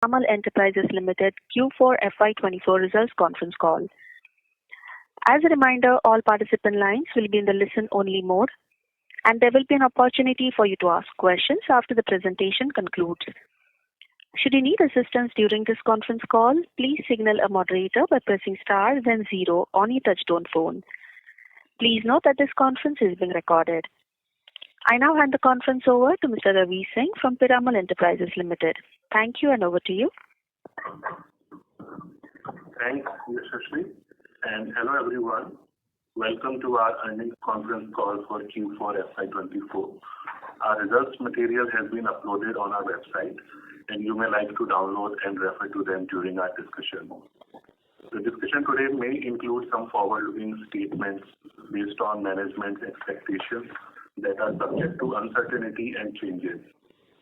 Piramal Enterprises Limited Q4FY24 results conference call. As a reminder, all participant lines will be in the listen-only mode, and there will be an opportunity for you to ask questions after the presentation concludes. Should you need assistance during this conference call, please signal a moderator by pressing star then 0 on your touchtone phone. Please note that this conference is being recorded. I now hand the conference over to Mr. Ravi Singh from Piramal Enterprises Limited. Thank you, and over to you. Thanks, Yashashri, and hello everyone. Welcome to our earnings conference call for Q4 FY24. Our results material has been uploaded on our website, and you may like to download and refer to them during our discussion. The discussion today may include some forward-looking statements based on management's expectations that are subject to uncertainty and changes,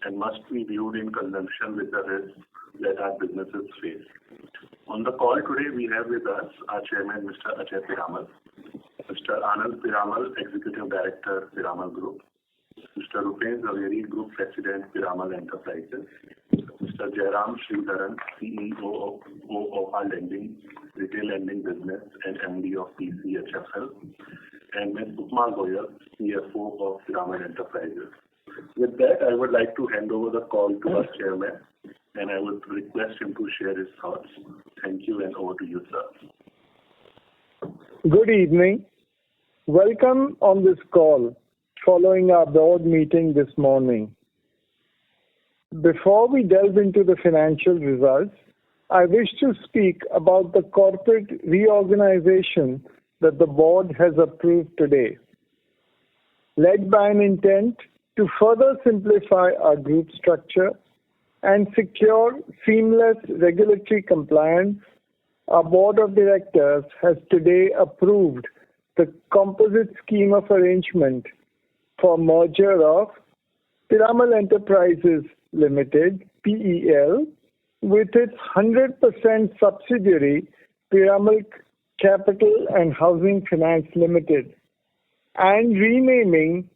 and must be viewed in conjunction with the risks that our businesses face. On the call today, we have with us our chairman, Mr. Ajay Piramal, Mr. Anand Piramal, Executive Director, Piramal Group, Mr. Rupen Zaveri, Group President, Piramal Enterprises, Mr. Jairam Sridharan, CEO of our retail lending business and MD of PCHFL, and Ms. Upma Goyal, CFO of Piramal Enterprises. With that, I would like to hand over the call to our chairman, and I would request him to share his thoughts. Thank you, and over to you, sir. Good evening. Welcome on this call following our board meeting this morning. Before we delve into the financial results, I wish to speak about the corporate reorganization that the board has approved today. Led by an intent to further simplify our group structure and secure seamless regulatory compliance, our board of directors has today approved the composite scheme of arrangement for merger of Piramal Enterprises Limited, PEL, with its 100% subsidiary, Piramal Capital and Housing Finance Limited, and renaming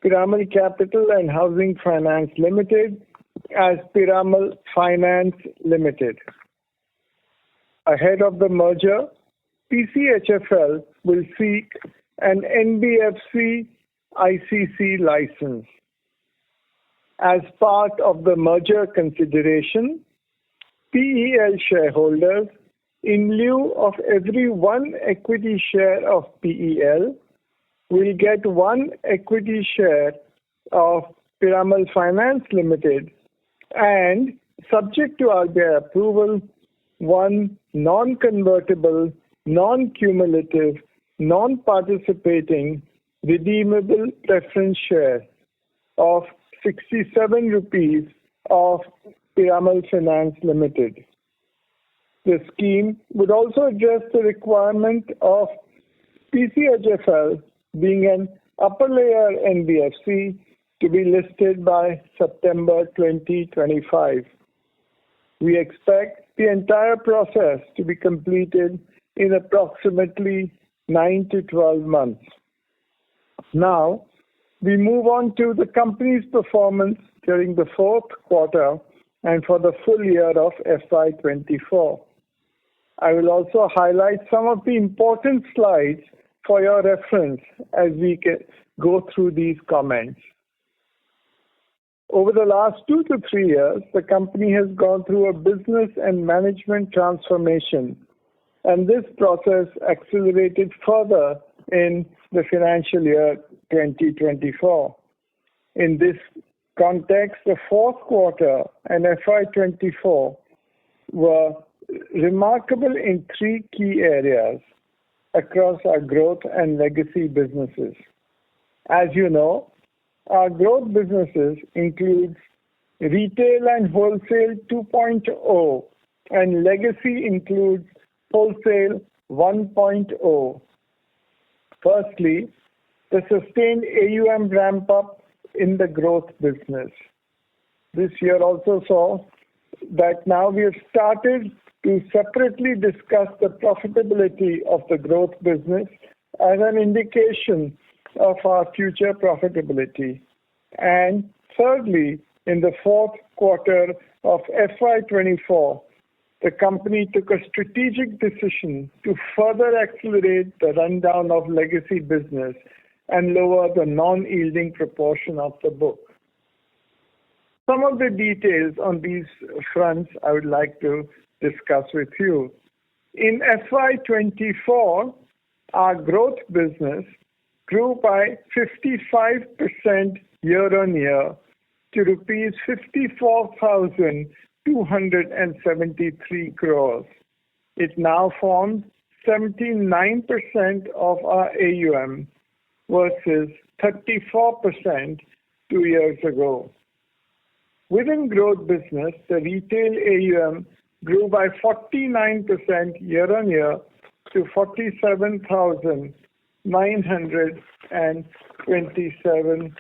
Piramal Capital and Housing Finance Limited as Piramal Finance Limited. Ahead of the merger, PCHFL will seek an NBFC ICC license. As part of the merger consideration, PEL shareholders, in lieu of every one equity share of PEL, will get one equity share of Piramal Finance Limited and, subject to RBI approval, one non-convertible, non-cumulative, non-participating, redeemable preference share of 67 rupees of Piramal Finance Limited. The scheme would also address the requirement of PCHFL being an upper layer NBFC to be listed by September 2025. We expect the entire process to be completed in approximately 9 to 12 months. Now, we move on to the company's performance during the fourth quarter and for the full year of FY24. I will also highlight some of the important slides for your reference as we go through these comments. Over the last 2 to 3 years, the company has gone through a business and management transformation, and this process accelerated further in the financial year 2024. In this context, the fourth quarter and FY24 were remarkable in 3 key areas across our growth and legacy businesses. As you know, our growth businesses include Retail and Wholesale 2.0, and legacy includes Wholesale 1.0. Firstly, the sustained AUM ramp-up in the growth business. This year also saw that now we have started to separately discuss the profitability of the growth business as an indication of our future profitability. And thirdly, in the fourth quarter of FY24, the company took a strategic decision to further accelerate the rundown of legacy business and lower the non-yielding proportion of the book. Some of the details on these fronts I would like to discuss with you. In FY24, our growth business grew by 55% year-on-year to rupees 54,273 crores. It now forms 79% of our AUM versus 34% 2 years ago. Within growth business, the retail AUM grew by 49% year-on-year to 47,927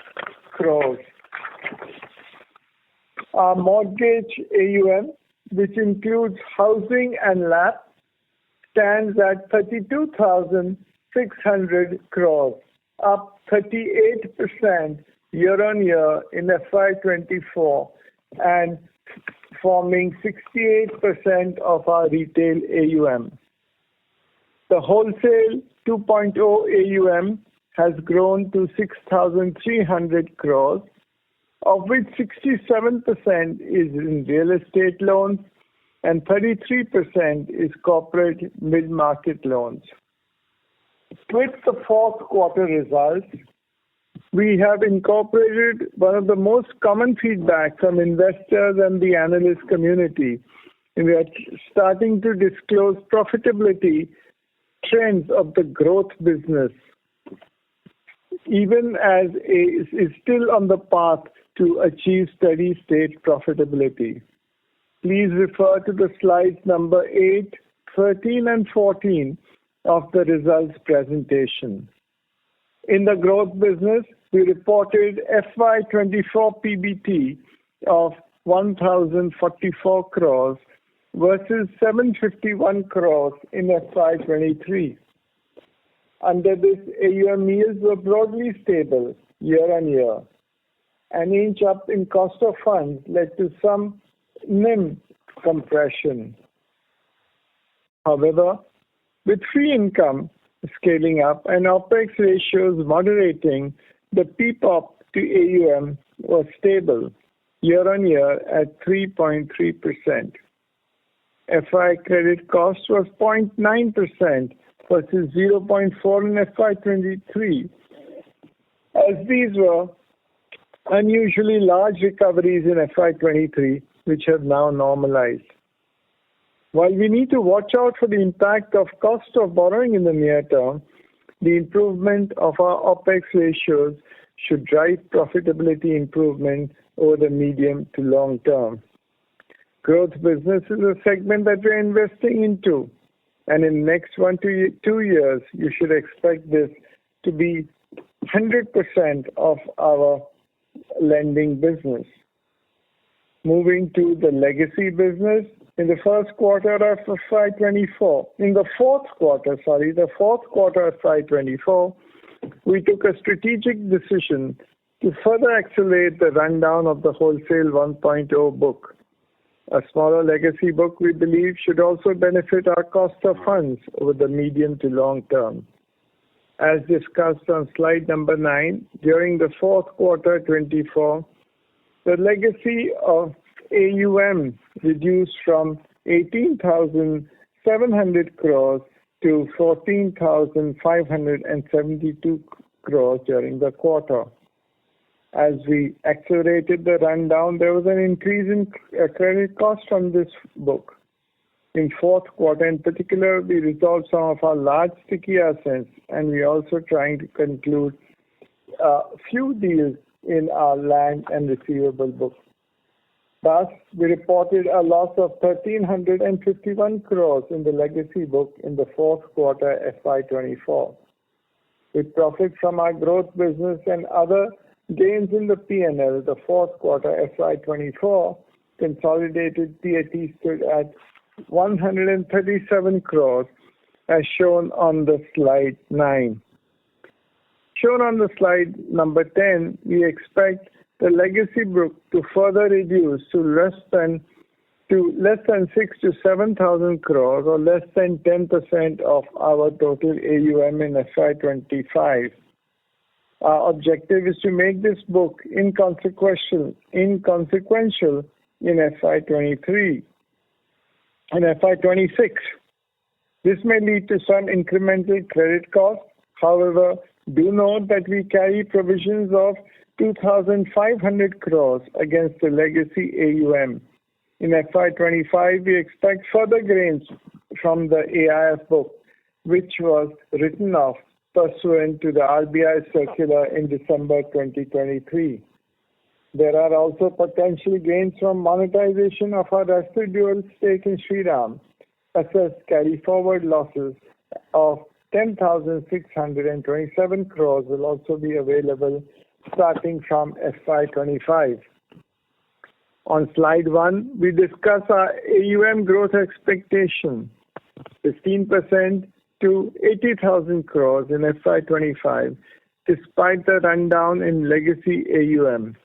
crores. Our mortgage AUM, which includes housing and LAP, stands at 32,600 crores, up 38% year-on-year in FY24 and forming 68% of our retail AUM. The wholesale 2.0 AUM has grown to 6,300 crores, of which 67% is in real estate loans and 33% is corporate mid-market loans. With the fourth quarter results, we have incorporated one of the most common feedback from investors and the analyst community. And we are starting to disclose profitability trends of the growth business, even as it is still on the path to achieve steady state profitability. Please refer to the slides number 8, 13 and 14 of the results presentation. In the growth business, we reported FY24 PBT of 1,044 crores versus 751 crores in FY23. Under this, AUM yields were broadly stable year-on-year. An inch up in cost of funds led to some NIM compression. However, with fee income scaling up and OPEX ratios moderating, the PPOP to AUM was stable year-on-year at 3.3%. FI credit cost was 0.9% versus 0.4% in FY23, as these were unusually large recoveries in FY23, which have now normalized. While we need to watch out for the impact of cost of borrowing in the near term, the improvement of our OPEX ratios should drive profitability improvement over the medium to long term. Growth business is a segment that we're investing into, and in the next 1 to 2 years, you should expect this to be 100% of our lending business. Moving to the legacy business, in the fourth quarter of FY24, we took a strategic decision to further accelerate the rundown of the wholesale 1.0 book. A smaller legacy book, we believe, should also benefit our cost of funds over the medium to long term. As discussed on slide number 9, during the fourth quarter 24, the legacy of AUM reduced from 18,700 crores to 14,572 crores during the quarter. As we accelerated the rundown, there was an increase in credit cost from this book. In fourth quarter in particular, we resolved some of our large sticky assets, and we are also trying to conclude a few deals in our land and receivable book. Thus, we reported a loss of 1,351 crores in the legacy book in the fourth quarter FY24. With profit from our growth business and other gains in the P&L, the fourth quarter FY24 consolidated PAT stood at 137 crores as shown on the slide 9. Shown on the slide number 10, we expect the legacy book to further reduce to less than 6 to 7,000 crores, or less than 10% of our total AUM in FY25. Our objective is to make this book inconsequential in FY23. In FY26, this may lead to some incremental credit costs. However, do note that we carry provisions of 2,500 crores against the legacy AUM. In FY25, we expect further gains from the AIF book, which was written off pursuant to the RBI circular in December 2023. There are also potential gains from monetization of our residual stake in Shriram. Assessed carry-forward losses of 10,627 crores will also be available starting from FY25. On slide 1, we discuss our AUM growth expectation, 15% to 80,000 crores in FY25, despite the rundown in legacy AUM.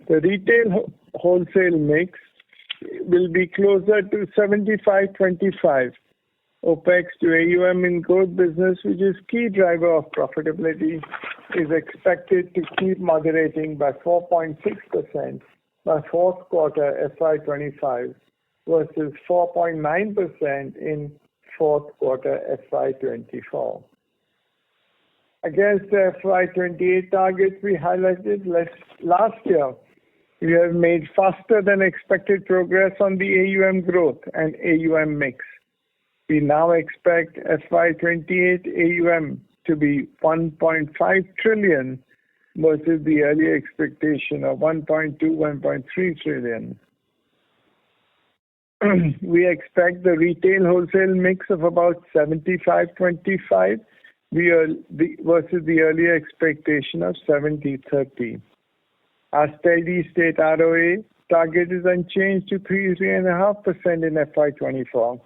The retail wholesale mix will be closer to 75-25. OPEX to AUM in growth business, which is key driver of profitability, is expected to keep moderating by 4.6% by fourth quarter FY25 versus 4.9% in fourth quarter FY24. Against the FY28 targets we highlighted last year, we have made faster than expected progress on the AUM growth and AUM mix. We now expect FY28 AUM to be 1.5 trillion versus the earlier expectation of 1.2-1.3 trillion. We expect the retail wholesale mix of about 75-25 versus the earlier expectation of 70-30. Our steady state ROA target is unchanged to 3.5% in FY24.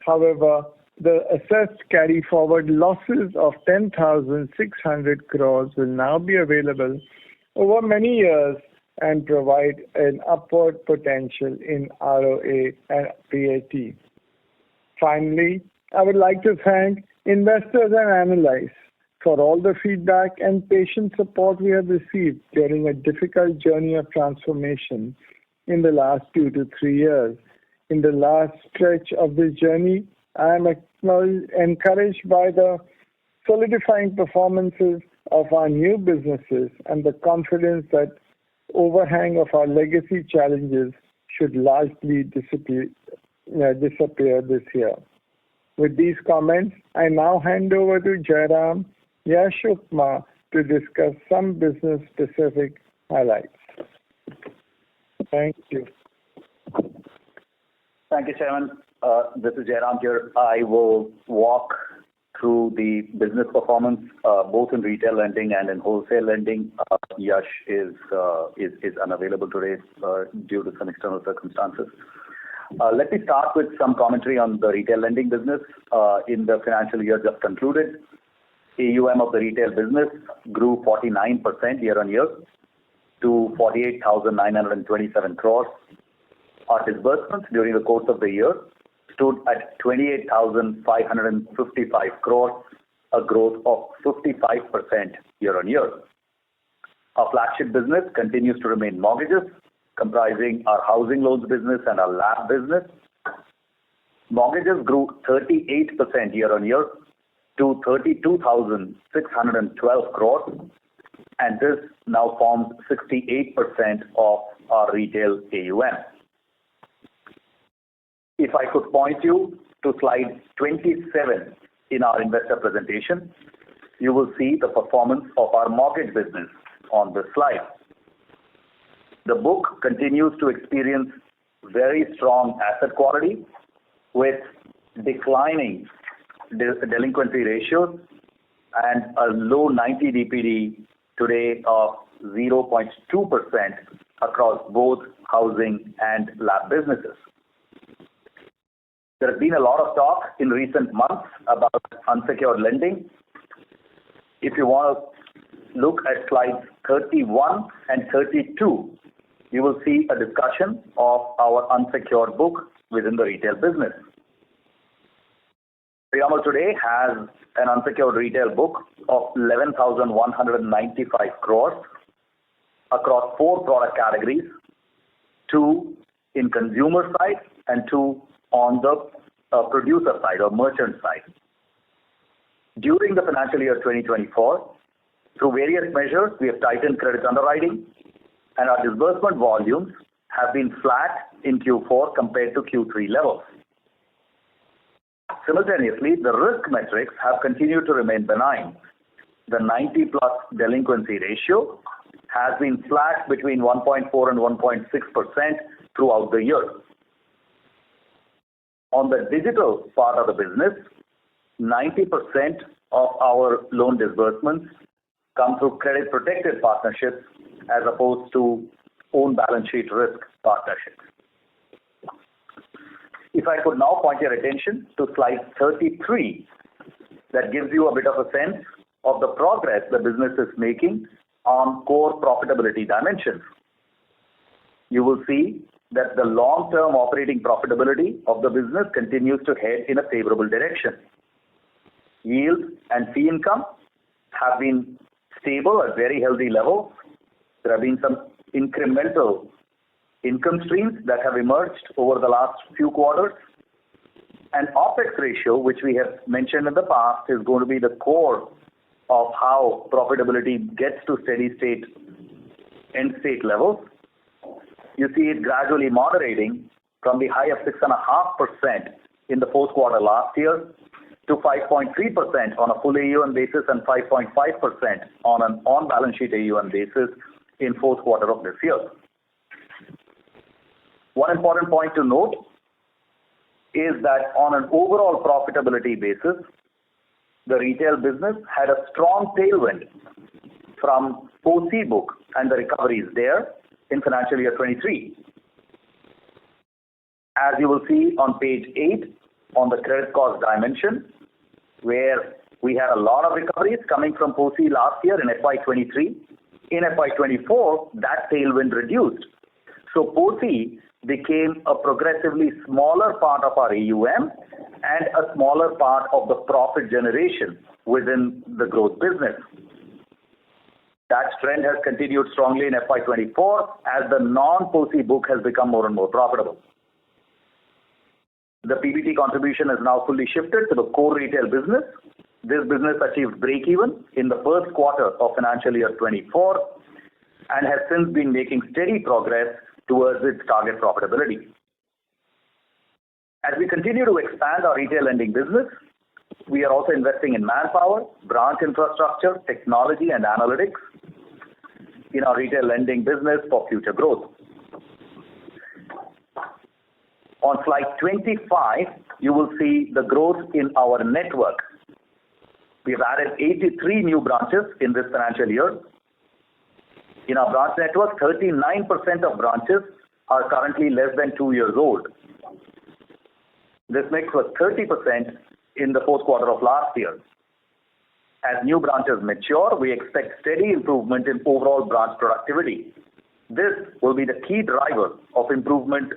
However, the assessed carry forward losses of 10,600 crores will now be available over many years and provide an upward potential in ROA and PAT. Finally, I would like to thank investors and analysts for all the feedback and patient support we have received during a difficult journey of transformation in the last 2 to 3 years. In the last stretch of this journey, I am encouraged by the solidifying performances of our new businesses and the confidence that overhang of our legacy challenges should largely disappear this year. With these comments, I now hand over to Jairam Yashukma to discuss some business-specific highlights. Thank you. Thank you, Chairman. This is Jairam here. I will walk through the business performance, both in retail lending and in wholesale lending. Yash is unavailable today due to some external circumstances. Let me start with some commentary on the retail lending business. In the financial year just concluded, AUM of the retail business grew 49% year-on-year to 48,927 crores. Our disbursements during the course of the year stood at 28,555 crores, a growth of 55% year-on-year. Our flagship business continues to remain mortgages, comprising our housing loans business and our LAP business. Mortgages grew 38% year-on-year to 32,612 crores, and this now forms 68% of our retail AUM. If I could point you to slide 27 in our investor presentation, you will see the performance of our mortgage business on this slide. The book continues to experience very strong asset quality with declining delinquency ratios and a low 90 DPD today of 0.2% across both housing and LAP businesses. There has been a lot of talk in recent months about unsecured lending. If you want to look at slides 31 and 32, you will see a discussion of our unsecured book within the retail business. Piramal today has an unsecured retail book of 11,195 crores across 4 product categories, 2 in consumer side and 2 on the producer side or merchant side. During the financial year 2024, through various measures, we have tightened credit underwriting, and our disbursement volumes have been flat in Q4 compared to Q3 levels. Simultaneously, the risk metrics have continued to remain benign. The 90-plus delinquency ratio has been flat between 1.4 and 1.6% throughout the year. On the digital part of the business, 90% of our loan disbursements come through credit-protected partnerships as opposed to own balance sheet risk partnerships. If I could now point your attention to slide 33, that gives you a bit of a sense of the progress the business is making on core profitability dimensions. You will see that the long-term operating profitability of the business continues to head in a favorable direction. Yield and fee income have been stable at very healthy levels. There have been some incremental income streams that have emerged over the last few quarters. And OPEX ratio, which we have mentioned in the past, is going to be the core of how profitability gets to steady state, end state levels. You see it gradually moderating from the high of 6.5% in the fourth quarter last year to 5.3% on a full AUM basis and 5.5% on an on-balance sheet AUM basis in fourth quarter of this year. One important point to note is that on an overall profitability basis, the retail business had a strong tailwind from POSI book and the recoveries there in financial year 23. As you will see on page 8 on the credit cost dimension, where we had a lot of recoveries coming from POSI last year in FY23. In FY24, that tailwind reduced. So POSI became a progressively smaller part of our AUM and a smaller part of the profit generation within the growth business. That trend has continued strongly in FY24 as the non-POSI book has become more and more profitable. The PBT contribution is now fully shifted to the core retail business. This business achieved break-even in the first quarter of financial year 24 and has since been making steady progress towards its target profitability. As we continue to expand our retail lending business, we are also investing in manpower, branch infrastructure, technology, and analytics in our retail lending business for future growth. On slide 25, you will see the growth in our network. We have added 83 new branches in this financial year. In our branch network, 39% of branches are currently less than 2 years old. This mix was 30% in the fourth quarter of last year. As new branches mature, we expect steady improvement in overall branch productivity. This will be the key driver of improvement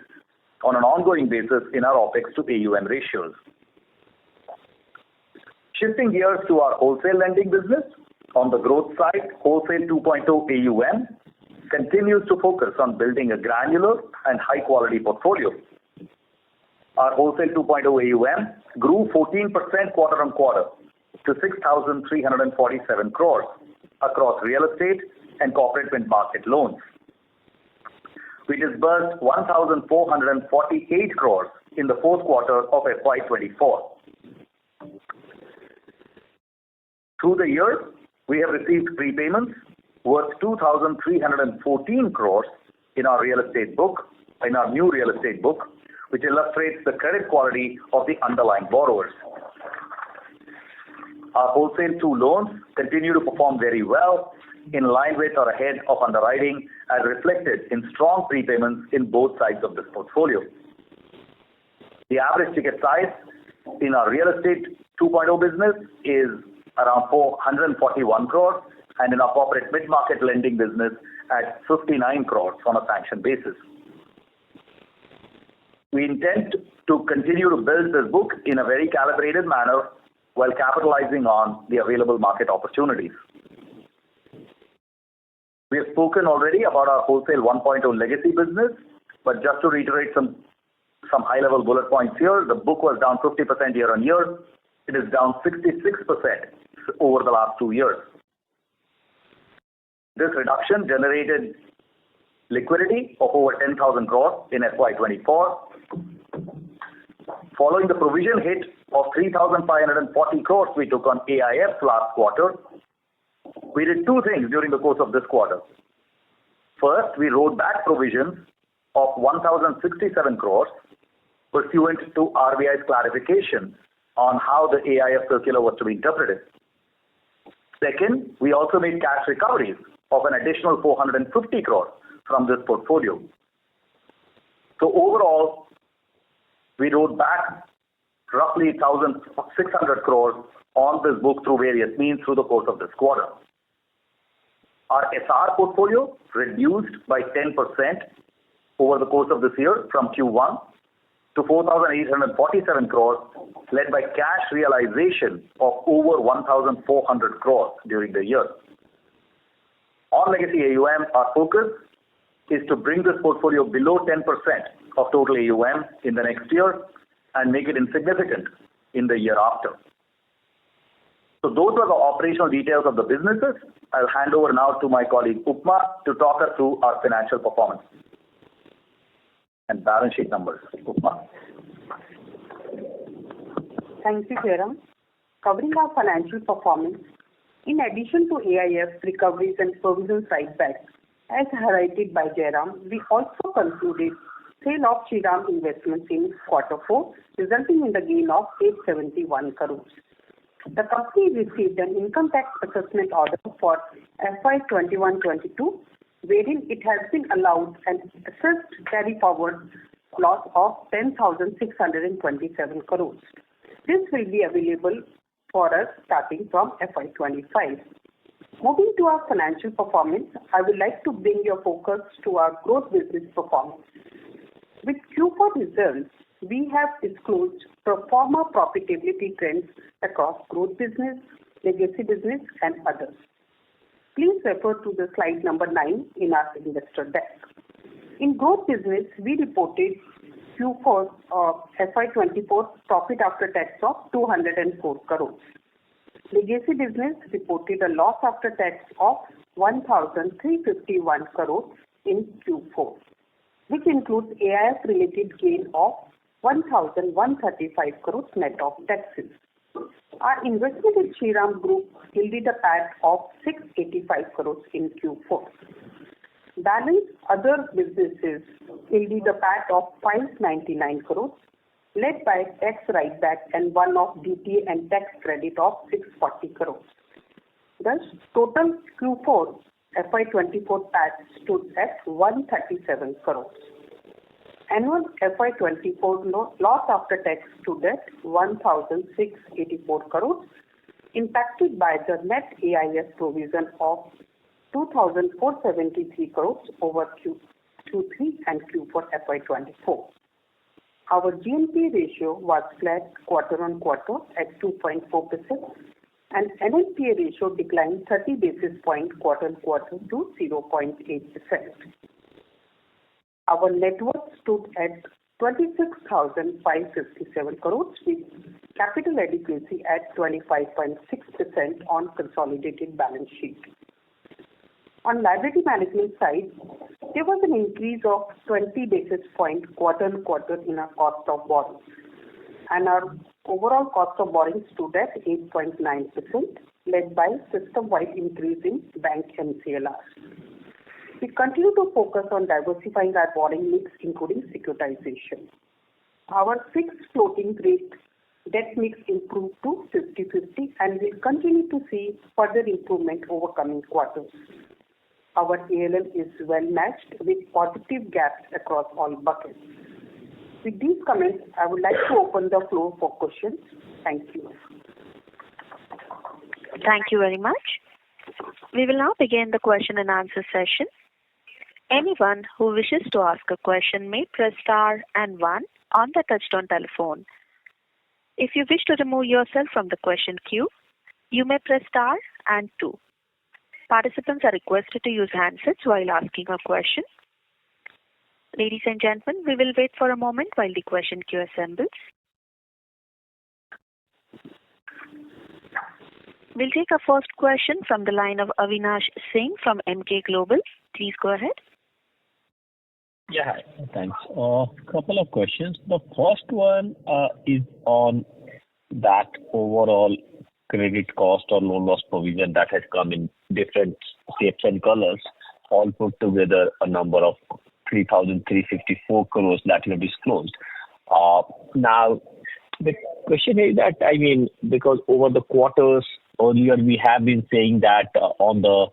on an ongoing basis in our OPEX to AUM ratios. Shifting gears to our wholesale lending business, on the growth side, Wholesale 2.0 AUM continues to focus on building a granular and high-quality portfolio. Our Wholesale 2.0 AUM grew 14% quarter-on-quarter to 6,347 crores across real estate and corporate mid-market loans. We disbursed 1,448 crores in the fourth quarter of FY24. Through the year, we have received prepayments worth 2,314 crores in our real estate book, in our new real estate book, which illustrates the credit quality of the underlying borrowers. Our Wholesale 2 loans continue to perform very well, in line with or ahead of underwriting, as reflected in strong prepayments in both sides of this portfolio. The average ticket size in our real estate 2.0 business is around 441 crores, and in our corporate mid-market lending business at 59 crores on a sanction basis. We intend to continue to build this book in a very calibrated manner while capitalizing on the available market opportunities. We have spoken already about our wholesale 1.0 legacy business, but just to reiterate some high-level bullet points here, the book was down 50% year-on-year. It is down 66% over the last 2 years. This reduction generated liquidity of over 10,000 crores in FY24. Following the provision hit of 3,540 crores we took on AIF last quarter, we did two things during the course of this quarter. First, we wrote back provisions of 1,067 crores pursuant to RBI's clarification on how the AIF circular was to be interpreted. Second, we also made cash recoveries of an additional 450 crores from this portfolio. So overall, we wrote back roughly 1,600 crores on this book through various means through the course of this quarter. Our SR portfolio reduced by 10% over the course of this year from Q1 to 4,847 crores, led by cash realization of over 1,400 crores during the year. On legacy AUM, our focus is to bring this portfolio below 10% of total AUM in the next year and make it insignificant in the year after. So those are the operational details of the businesses. I'll hand over now to my colleague Upma to talk us through our financial performance and balance sheet numbers. Upma. Thank you, Jairam. Covering our financial performance, in addition to AIF recoveries and provision write-backs, as highlighted by Jairam, we also concluded sale of Shriram Investments in Q4, resulting in the gain of 871 crores. The company received an income tax assessment order for FY21-22, wherein it has been allowed an assessed carry-forward loss of 10,627 crores. This will be available for us starting from FY25. Moving to our financial performance, I would like to bring your focus to our growth business performance. With Q4 results, we have disclosed pro forma profitability trends across growth business, legacy business, and others. Please refer to the slide number 9 in our investor deck. In growth business, we reported Q4 of FY24 profit after tax of 204 crores. Legacy business reported a loss after tax of 1,351 crores in Q4, which includes AIF-related gain of 1,135 crores net of taxes. Our investment in Shriram Group yielded a PAT of 685 crores in Q4. Balance other businesses yielded a PAT of 599 crores, led by tax write-back and one-off DTA and tax credit of 640 crores. Thus, total Q4 FY24 PAT stood at 137 crores. Annual FY24 loss after tax stood at 1,684 crores, impacted by the net AIF provision of 2,473 crores over Q3 and Q4 FY24. Our GNP ratio was flat quarter-on-quarter at 2.4%, and NNPA ratio declined 30 basis points quarter-on-quarter to 0.8%. Our net worth stood at 26,557 crores with capital adequacy at 25.6% on consolidated balance sheet. On liability management side, there was an increase of 20 basis points quarter-on-quarter in our cost of borrowing, and our overall cost of borrowing stood at 8.9%, led by system-wide increase in bank MCLR. We continue to focus on diversifying our borrowing mix, including securitization. Our fixed floating rate debt mix improved to 50-50, and we continue to see further improvement over coming quarters. Our ALM is well matched with positive gaps across all buckets. With these comments, I would like to open the floor for questions. Thank you. Thank you very much. We will now begin the question and answer session. Anyone who wishes to ask a question may press star and one on the touchtone telephone. If you wish to remove yourself from the question queue, you may press star and two. Participants are requested to use handsets while asking a question. Ladies and gentlemen, we will wait for a moment while the question queue assembles. We'll take our first question from the line of Avinash Singh from Emkay Global. Please go ahead. Yeah, hi. Thanks. Couple of questions. The first one is on that overall credit cost or loan loss provision that has come in different shapes and colors, all put together a number of 3,354 crores that you have disclosed. Now, the question is that, because over the quarters earlier we have been saying that on the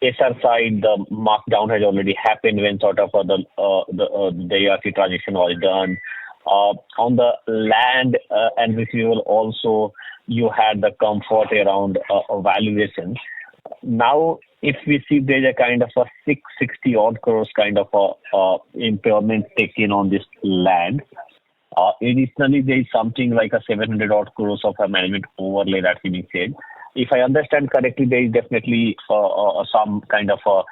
SR side, the markdown has already happened when sort of the ERP transition was done. On the land and receivable also, you had the comfort around valuations. Now, if we see there's a kind of a 660 odd crores kind of a impairment taken on this land. Additionally, there is something like a 700 odd crores of a management overlay that's being said. If I understand correctly, there is definitely some kind of a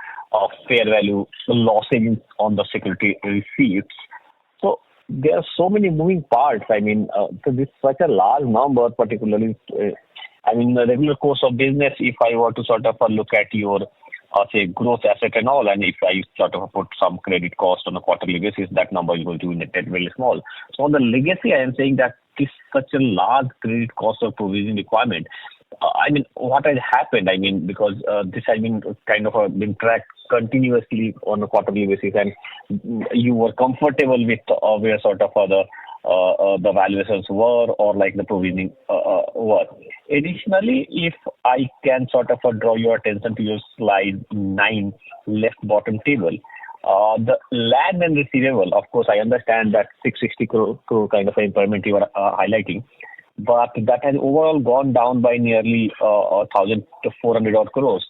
fair value losses on the security receipts. So there are so many moving parts. So this is such a large number, particularly. The regular course of business, if I were to sort of look at your say gross asset and all, and if I sort of put some credit cost on a quarterly basis, that number is going to be netted very small. So on the legacy, I am saying that this is such a large credit cost or provision requirement. What has happened? Because this has been kind of been tracked continuously on a quarterly basis, and you were comfortable with where sort of the valuations were or like the provisioning were. Additionally, if I can sort of draw your attention to your slide 9, left bottom table, the land and receivable, of course, I understand that 660 crore kind of impairment you are highlighting, but that has overall gone down by nearly 1,400 odd crores.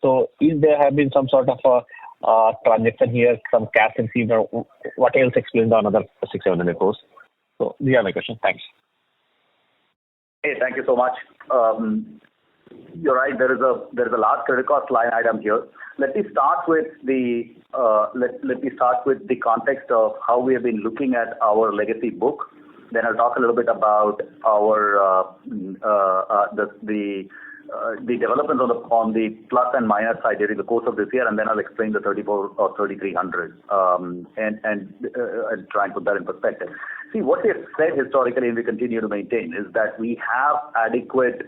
So is there have been some sort of a transaction here, some cash received, or what else explains the another 600-700 crores? So these are my questions. Thanks. Hey, thank you so much. You're right. There is a large credit cost line item here. Let me start with the context of how we have been looking at our legacy book. Then I'll talk a little bit about our the developments on the plus and minus side during the course of this year, and then I'll explain the 34 or 3,300 and try and put that in perspective. See, what we have said historically and we continue to maintain is that we have adequate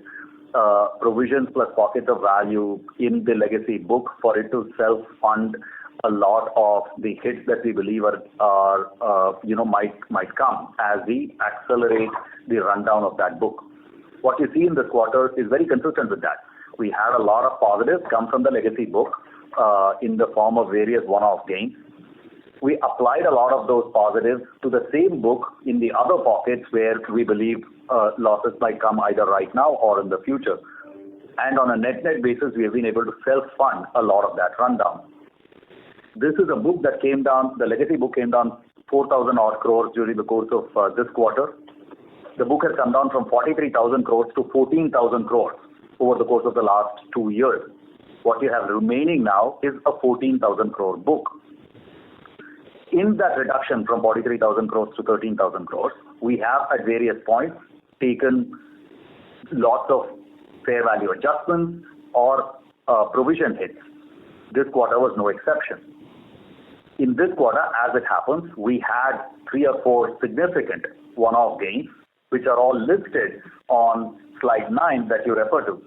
provisions plus pockets of value in the legacy book for it to self-fund a lot of the hits that we believe might come as we accelerate the rundown of that book. What you see in this quarter is very consistent with that. We had a lot of positives come from the legacy book in the form of various one-off gains. We applied a lot of those positives to the same book in the other pockets where we believe losses might come either right now or in the future. And on a net-net basis, we have been able to self-fund a lot of that rundown. This is a book that came down, the legacy book came down 4,000 odd crores during the course of this quarter. The book has come down from 43,000 crores to 14,000 crores over the course of the last 2 years. What you have remaining now is a 14,000 crore book. In that reduction from 43,000 crores to 13,000 crores, we have at various points taken lots of fair value adjustments or provision hits. This quarter was no exception. In this quarter, as it happens, we had 3 or 4 significant one-off gains, which are all listed on slide 9 that you refer to.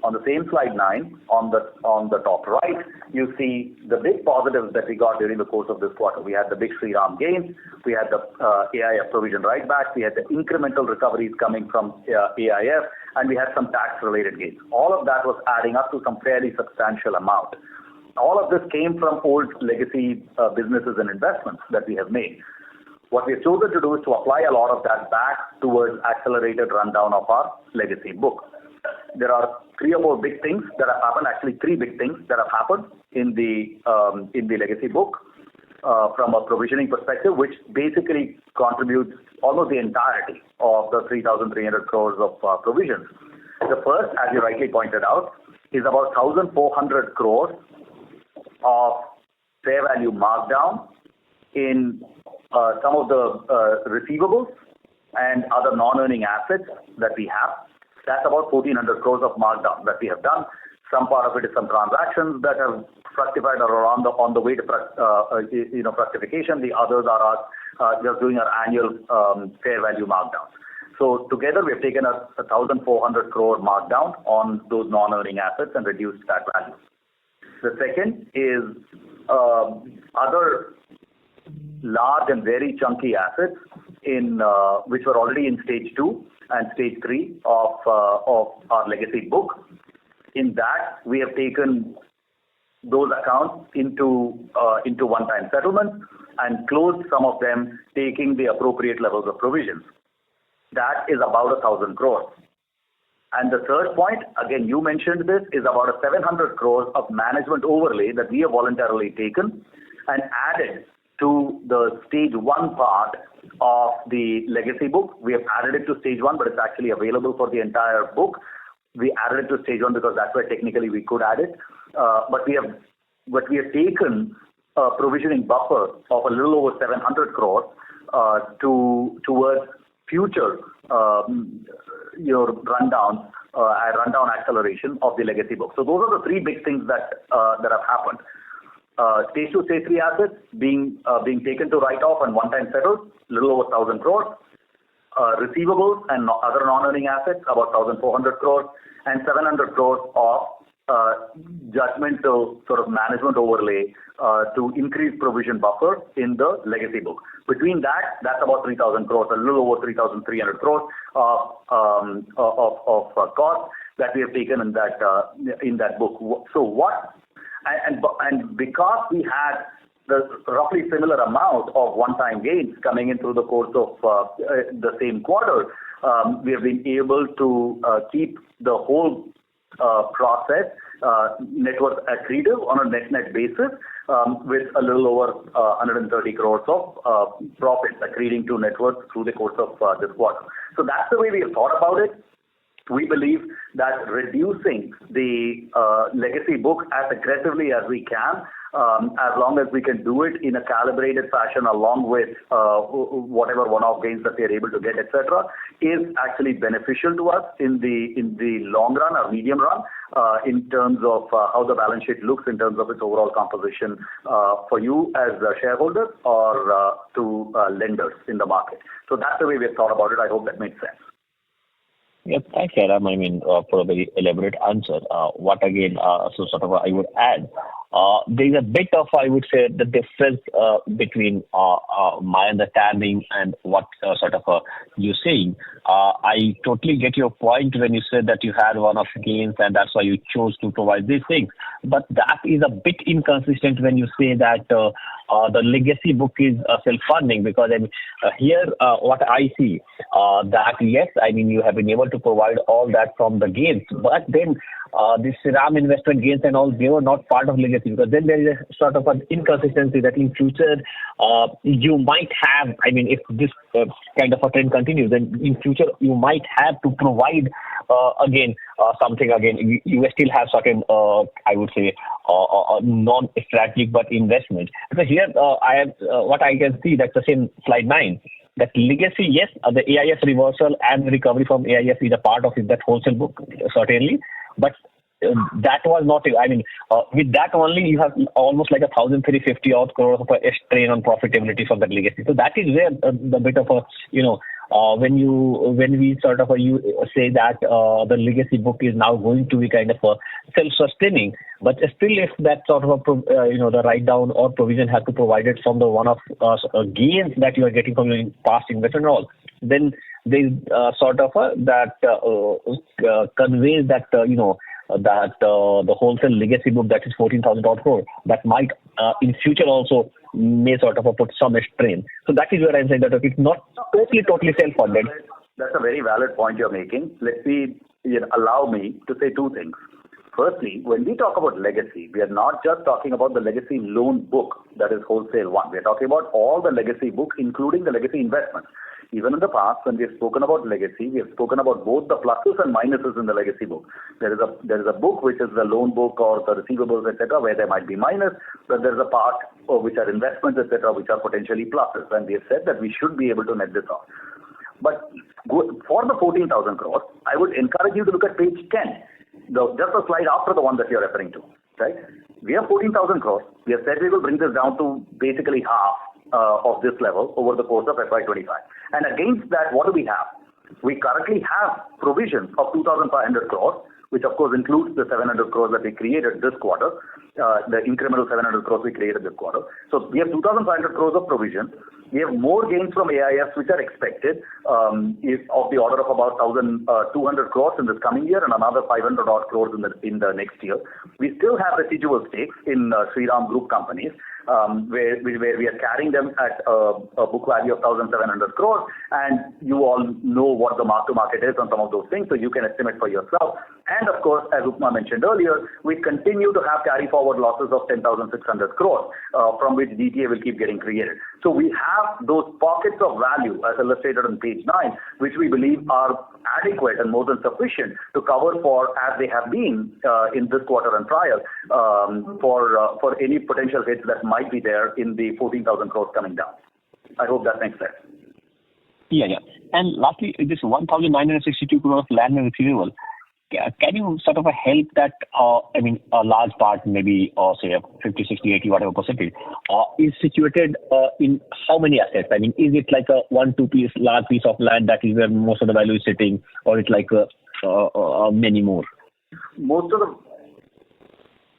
On the same slide 9, on the top right, you see the big positives that we got during the course of this quarter. We had the big Sri Ram gains, we had the AIF provision write-backs, we had the incremental recoveries coming from AIF, and we had some tax-related gains. All of that was adding up to some fairly substantial amount. All of this came from old legacy businesses and investments that we have made. What we have chosen to do is to apply a lot of that back towards accelerated rundown of our legacy book. there are three or four big things that have happened. Actually, three big things that have happened in the legacy book from a provisioning perspective, which basically contributes almost the entirety of the 3,300 crores of provisions. The first, as you rightly pointed out, is about 1,400 crores of fair value markdown in some of the receivables and other non-earning assets that we have. That's about 1,400 crores of markdown that we have done. Some part of it is some transactions that have fructified or are on the way to fructification. The others are us just doing our annual fair value markdowns. So together we have taken a 1,400 crore markdown on those non-earning assets and reduced that value. The second is other large and very chunky assets which were already in stage 2 and stage 3 of our legacy book. In that, we have taken those accounts into one-time settlements and closed some of them, taking the appropriate levels of provisions. That is about 1,000 crores. And the third point, again, you mentioned this, is about a 700 crores of management overlay that we have voluntarily taken and added to the stage 1 part of the legacy book. We have added it to stage 1, but it's actually available for the entire book. We added it to stage 1 because that's where technically we could add it. But we have taken a provisioning buffer of a little over 700 crores towards future rundown acceleration of the legacy book. So those are the three big things that have happened. Stage 2, stage 3 assets being taken to write off and one-time settled, little over 1,000 crores. Receivables and other non-earning assets, about 1,400 crores, and 700 crores of judgmental sort of management overlay to increase provision buffer in the legacy book. Between that's about 3,000 crores, a little over 3,300 crores of cost that we have taken in that book. So what? And because we had the roughly similar amount of one-time gains coming in through the course of the same quarter, we have been able to keep the whole process net worth accretive on a net basis with a little over 130 crores of profits accreting to net worth through the course of this quarter. So that's the way we have thought about it. We believe that reducing the legacy book as aggressively as we can, as long as we can do it in a calibrated fashion along with whatever one-off gains that we are able to get, etc., is actually beneficial to us in the long run or medium run in terms of how the balance sheet looks in terms of its overall composition for you as shareholders or to lenders in the market. So that's the way we have thought about it. I hope that makes sense. Yes, thanks, Jairam. For a very elaborate answer. What again, so sort of I would add, there is a bit of, I would say, the difference between my understanding and what sort of you're saying. I totally get your point when you said that you had one-off gains and that's why you chose to provide these things. But that is a bit inconsistent when you say that the legacy book is self-funding, because here what I see that yes, you have been able to provide all that from the gains, but then this RAM investment gains and all, they were not part of legacy, because then there is a sort of an inconsistency that in future you might have, if this kind of a trend continues, then in future you might have to provide something again. You still have certain, I would say, non-strategic but investment. So here I have what I can see, that's the same slide 9. That legacy, yes, the AIF reversal and recovery from AIF is a part of it, that wholesale book, certainly. But that was not, with that only you have almost like 1,350 odd crores of a strain on profitability from that legacy. So that is where the bit of a, when we sort of you say that the legacy book is now going to be kind of a self-sustaining, but still if that sort of the write down or provision has to provide it from the one-off gains that you are getting from your past investment and all, then there is sort of that conveys that that the wholesale legacy book that is 14,000 odd crore that might in future also may sort of put some strain. So that is where I'm saying that it's not totally self-funded. That's a very valid point you're making. Let's be allow me to say two things. Firstly, when we talk about legacy, we are not just talking about the legacy loan book, that is wholesale one. We are talking about all the legacy book, including the legacy investments. Even in the past, when we have spoken about legacy, we have spoken about both the pluses and minuses in the legacy book. There is a book which is the loan book or the receivables, etc., where there might be minus, but there is a part which are investments, etc., which are potentially pluses. And we have said that we should be able to net this off. But for the 14,000 crores, I would encourage you to look at page 10. Just a slide after the one that you're referring to, right? We have 14,000 crores. We have said we will bring this down to basically half of this level over the course of FY25. And against that, what do we have? We currently have provisions of 2,500 crores, which of course includes the 700 crores that we created this quarter, the incremental 700 crores we created this quarter. So we have 2,500 crores of provision. We have more gains from AIFs which are expected of the order of about 1,200 crores in this coming year and another 500 odd crores in the next year. We still have residual stakes in Shriram Group companies where we are carrying them at a book value of 1,700 crores, and you all know what the mark to market is on some of those things, so you can estimate for yourself. And of course, as Upma mentioned earlier, we continue to have carry forward losses of 10,600 crores from which DTA will keep getting created. So we have those pockets of value as illustrated on page 9, which we believe are adequate and more than sufficient to cover for, as they have been in this quarter and prior, for any potential hits that might be there in the 14,000 crores coming down. I hope that makes sense. Yeah. And lastly, this 1,962 crore of land and receivable, can you sort of help that, a large part, maybe, or say 50, 60, 80, whatever percentage, is situated in how many assets? I mean, is it like a 1-2 piece, large piece of land that is where most of the value is sitting, or it's like many more? Most of the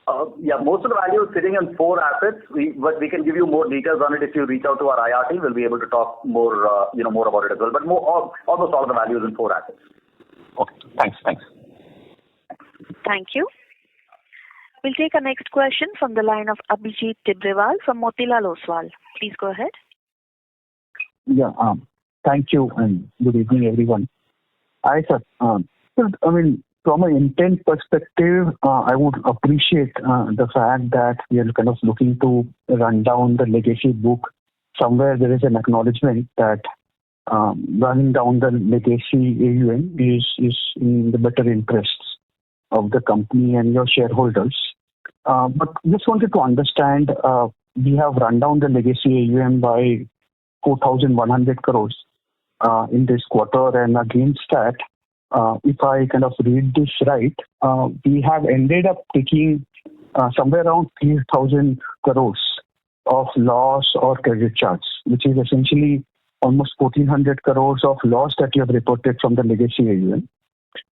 value is sitting in 4 assets. But we can give you more details on it if you reach out to our IR team. We'll be able to talk more, more about it as well. But almost all the value is in 4 assets. Okay. Thanks. Thank you. We'll take our next question from the line of Abhijit Tibrewal from Motilal Oswal. Please go ahead. Yeah. Thank you and good evening, everyone. Hi, sir. From an intent perspective, I would appreciate the fact that we are kind of looking to run down the legacy book. Somewhere there is an acknowledgement that running down the legacy AUM is in the better interests of the company and your shareholders. But just wanted to understand, we have run down the legacy AUM by 4,100 crores in this quarter, and against that, if I kind of read this right, we have ended up taking somewhere around 3,000 crores of loss or credit charge, which is essentially almost 1,400 crores of loss that you have reported from the legacy AUM,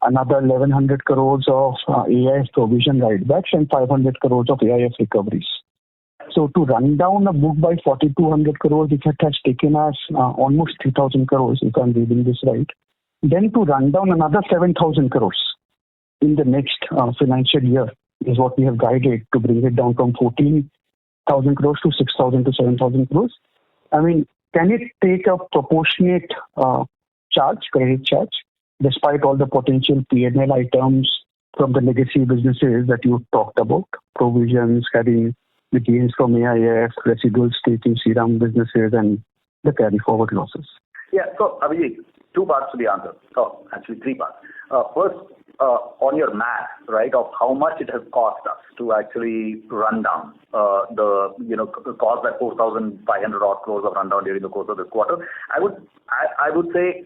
another 1,100 crores of AIF provision write-backs, and 500 crores of AIF recoveries. So to run down a book by 4,200 crores, it has taken us almost 3,000 crores, if I'm reading this right. Then to run down another 7,000 crores in the next financial year is what we have guided to bring it down from 14,000 crores to 6,000 to 7,000 crores. I mean, can it take a proportionate credit charge, despite all the potential P&L items from the legacy businesses that you talked about, provisions, having the gains from AIF, residual stake in Shriram businesses, and the carry forward losses? Yeah, so Abhijit, 2 parts to the answer. Oh, actually 3 parts. First, on your math, right, of how much it has cost us to actually run down cost that 4,500 odd crores of rundown during the course of this quarter. I would say,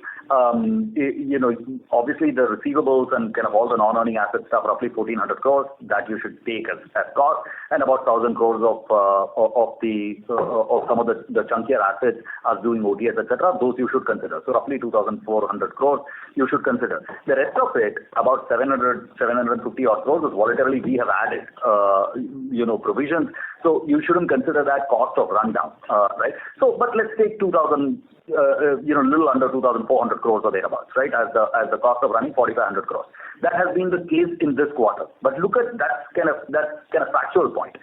obviously the receivables and kind of all the non-earning asset stuff, roughly 1,400 crores that you should take as cost, and about 1,000 crores of some of the chunkier assets as doing ODS, etc. Those you should consider. So roughly 2,400 crores you should consider. The rest of it, about 750 odd crores, is voluntarily we have added, provisions. So you shouldn't consider that cost of rundown, right? So, but let's take 2,000, little under 2,400 crores or thereabouts, right? As the cost of running 4,500 crores. That has been the case in this quarter. But look at that kind of factual point.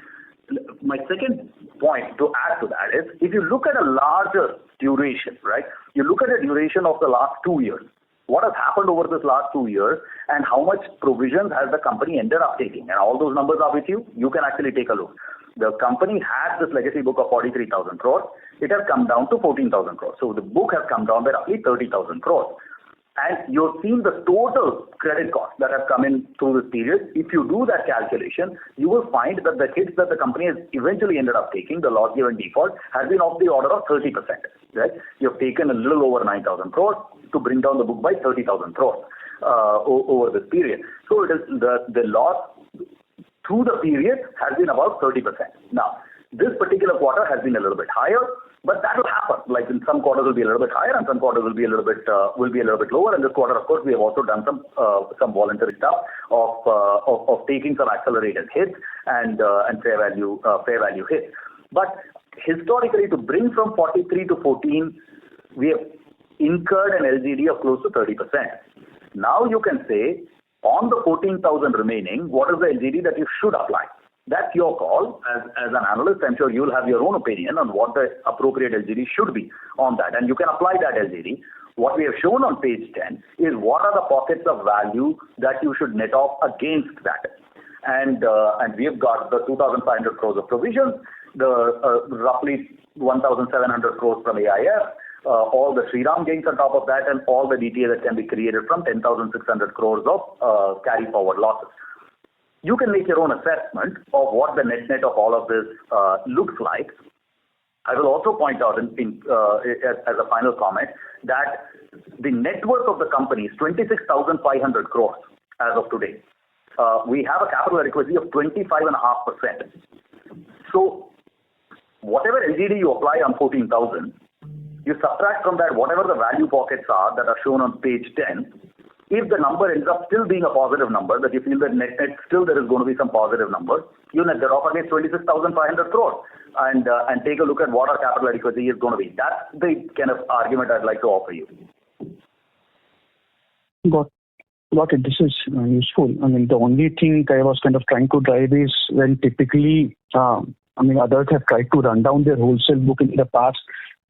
My second point to add to that is, if you look at a larger duration, right? You look at a duration of the last 2 years. what has happened over this last 2 years and how much provisions has the company ended up taking. And all those numbers are with you. You can actually take a look. The company had this legacy book of 43,000 crores. It has come down to 14,000 crores. So the book has come down by roughly 30,000 crores. And you're seeing the total credit costs that have come in through this period. If you do that calculation, you will find that the hits that the company has eventually ended up taking, the loss given default, has been of the order of 30%. Right? You've taken a little over 9,000 crores to bring down the book by 30,000 crores over this period. So it is the loss through the period has been about 30%. Now, this particular quarter has been a little bit higher, but that will happen. Like in some quarters will be a little bit higher, and some quarters will be a little bit lower. And this quarter, of course, we have also done some voluntary stuff of taking some accelerated hits and fair value hits. But historically, to bring from 43 to 14, we have incurred an LGD of close to 30%. Now you can say, on the 14,000 remaining, what is the LGD that you should apply? That's your call. As an analyst, I'm sure you'll have your own opinion on what the appropriate LGD should be on that. And you can apply that LGD. What we have shown on page 10 is what are the pockets of value that you should net off against that. And we have got the 2,500 crores of provisions, the roughly 1,700 crores from AIF, all the Shriram gains on top of that, and all the DTA that can be created from 10,600 crores of carry forward losses. You can make your own assessment of what the net of all of this looks like. I will also point out as a final comment that the net worth of the company is 26,500 crores as of today. We have a capital adequacy of 25.5%. So whatever LGD you apply on 14,000, you subtract from that whatever the value pockets are that are shown on page 10. If the number ends up still being a positive number, that you feel that net still there is going to be some positive number, you net that off against 26,500 crores and take a look at what our capital adequacy is going to be. That's the kind of argument I'd like to offer you. Got it. This is useful. I mean, the only thing I was kind of trying to drive is when typically, others have tried to run down their wholesale book in the past.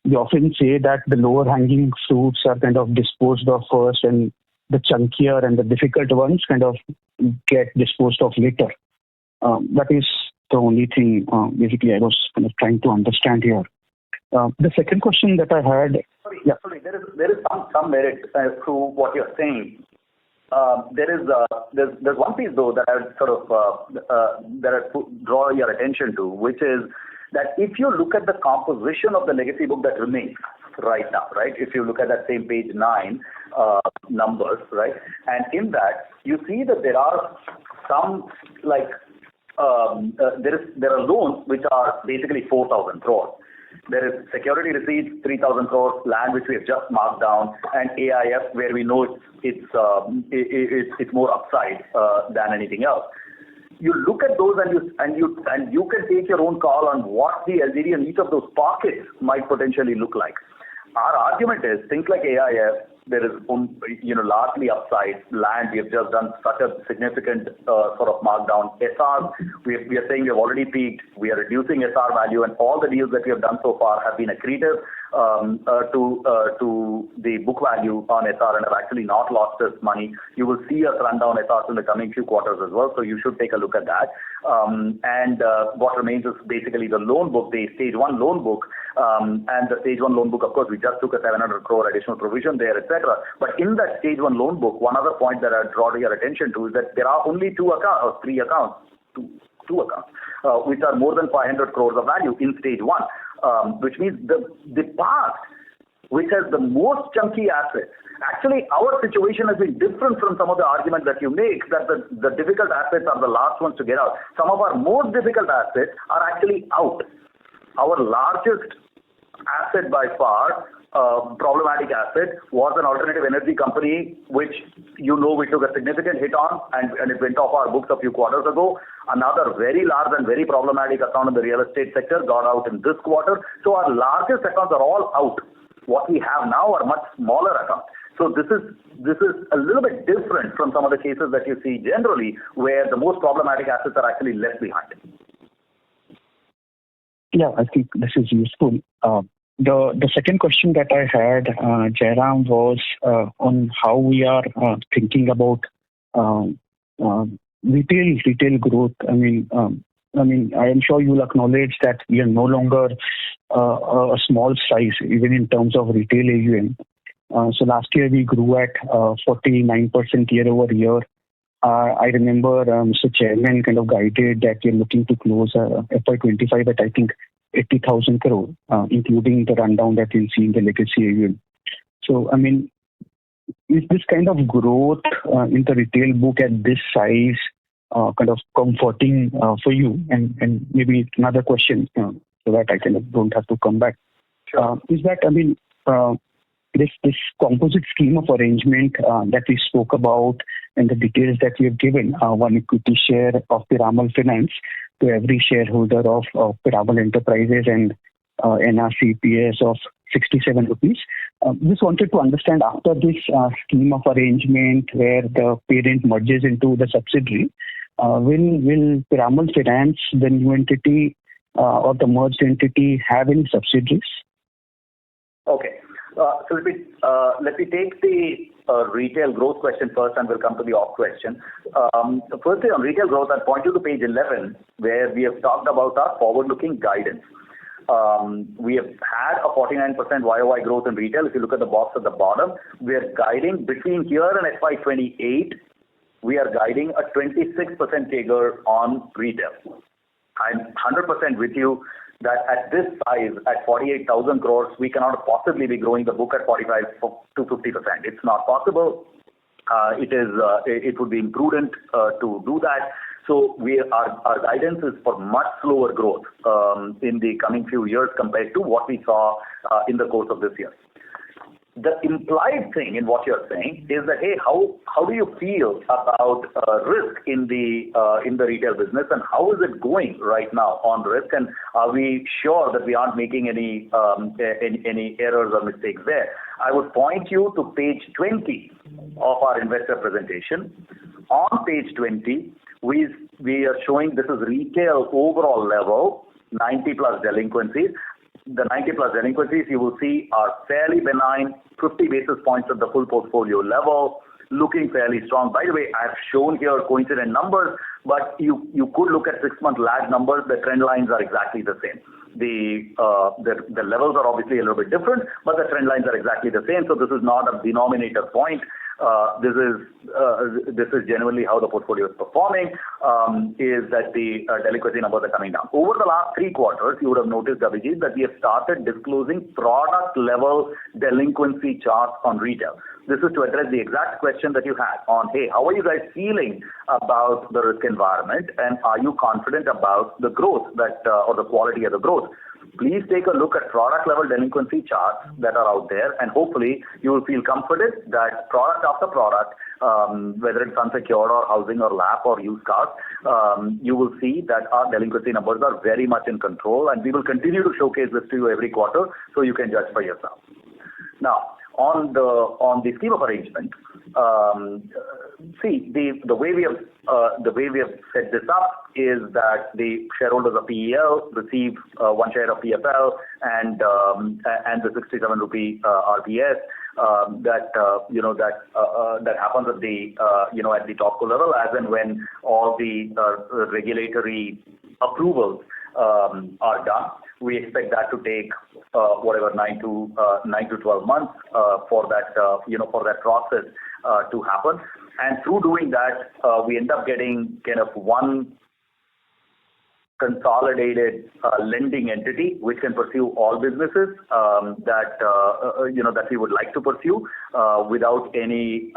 We often say that the lower hanging fruits are kind of disposed of first, and the chunkier and the difficult ones kind of get disposed of later. That is the only thing basically I was kind of trying to understand here. The second question that I had... Sorry, there is some merit to what you're saying. There's one piece though that I would sort of draw your attention to, which is that if you look at the composition of the legacy book that remains right now, right? If you look at that same page 9 numbers, right? And in that, you see that there are some there are loans which are basically 4,000 crores. There is security receipts, 3,000 crores, land which we have just marked down, and AIF where we know it's more upside than anything else. You look at those and you can take your own call on what the LGD in each of those pockets might potentially look like. Our argument is things like AIF, there is largely upside. Land, we have just done such a significant sort of markdown. SR, we are saying we have already peaked. We are reducing SR value, and all the deals that we have done so far have been accretive to the book value on SR and have actually not lost us money. You will see us run down SRs in the coming few quarters as well, so you should take a look at that. And what remains is basically the loan book, the stage 1 loan book, and the stage 1 loan book, of course, we just took a 700 crore additional provision there, etc. But in that stage 1 loan book, one other point that I draw your attention to is that there are only two accounts, which are more than 500 crores of value in stage 1, which means the past, which has the most chunky assets. Actually, our situation has been different from some of the arguments that you make, that the difficult assets are the last ones to get out. Some of our most difficult assets are actually out. Our largest asset by far, problematic asset, was an alternative energy company, which we took a significant hit on, and it went off our books a few quarters ago. Another very large and very problematic account in the real estate sector got out in this quarter. So our largest accounts are all out. What we have now are much smaller accounts. So this is a little bit different from some of the cases that you see generally, where the most problematic assets are actually left behind. Yeah, I think this is useful. The second question that I had, Jairam, was on how we are thinking about retail growth. I am sure you'll acknowledge that we are no longer a small size, even in terms of retail AUM. So last year we grew at 49% year over year. I remember Mr. Chairman kind of guided that you're looking to close FY25 at, I think, 80,000 crore, including the rundown that you'll see in the legacy AUM. So, is this kind of growth in the retail book at this size kind of comforting for you? And maybe another question so that I kind of don't have to come back. Sure. Is that, this composite scheme of arrangement that we spoke about and the details that we have given, one equity share of Piramal Finance to every shareholder of Piramal Enterprises and NRCPS of 67 rupees. Just wanted to understand, after this scheme of arrangement where the parent merges into the subsidiary, will Piramal Finance, the new entity or the merged entity, have any subsidiaries? Okay. So let me take the retail growth question first, and we'll come to the off question. Firstly, on retail growth, I'll point you to page 11, where we have talked about our forward-looking guidance. We have had a 49% YOY growth in retail. If you look at the box at the bottom, we are guiding between here and FY28. We are guiding a 26% CAGR on retail. I'm 100% with you that at this size, at 48,000 crores, we cannot possibly be growing the book at 45 to 50%. It's not possible. It would be imprudent to do that. So our guidance is for much slower growth in the coming few years compared to what we saw in the course of this year. The implied thing in what you're saying is that, hey, how do you feel about risk in the retail business, and how is it going right now on risk, and are we sure that we aren't making any errors or mistakes there? I would point you to page 20 of our investor presentation. On page 20, we are showing this is retail overall level, 90 plus delinquencies. The 90 plus delinquencies you will see are fairly benign, 50 basis points at the full portfolio level, looking fairly strong. By the way, I've shown here coincident numbers, but you could look at 6-month lag numbers. The trend lines are exactly the same. The levels are obviously a little bit different, but the trend lines are exactly the same. So this is not a denominator point. This is generally how the portfolio is performing, is that the delinquency numbers are coming down. Over the last 3 quarters, you would have noticed, Abhijit, that we have started disclosing product level delinquency charts on retail. This is to address the exact question that you had on, hey, how are you guys feeling about the risk environment, and are you confident about the growth or the quality of the growth? Please take a look at product level delinquency charts that are out there, and hopefully you will feel confident that product after product, whether it's unsecured or housing or LAP or used cars, you will see that our delinquency numbers are very much in control, and we will continue to showcase this to you every quarter so you can judge for yourself. Now, on the scheme of arrangement, see, the way we have set this up is that the shareholders of PEL receive 1 share of PFL and the 67 rupee RPS that happens at the topco level, as and when all the regulatory approvals are done. We expect that to take 9 to 12 months for that process to happen. And through doing that, we end up getting kind of one consolidated lending entity which can pursue all businesses that we would like to pursue without any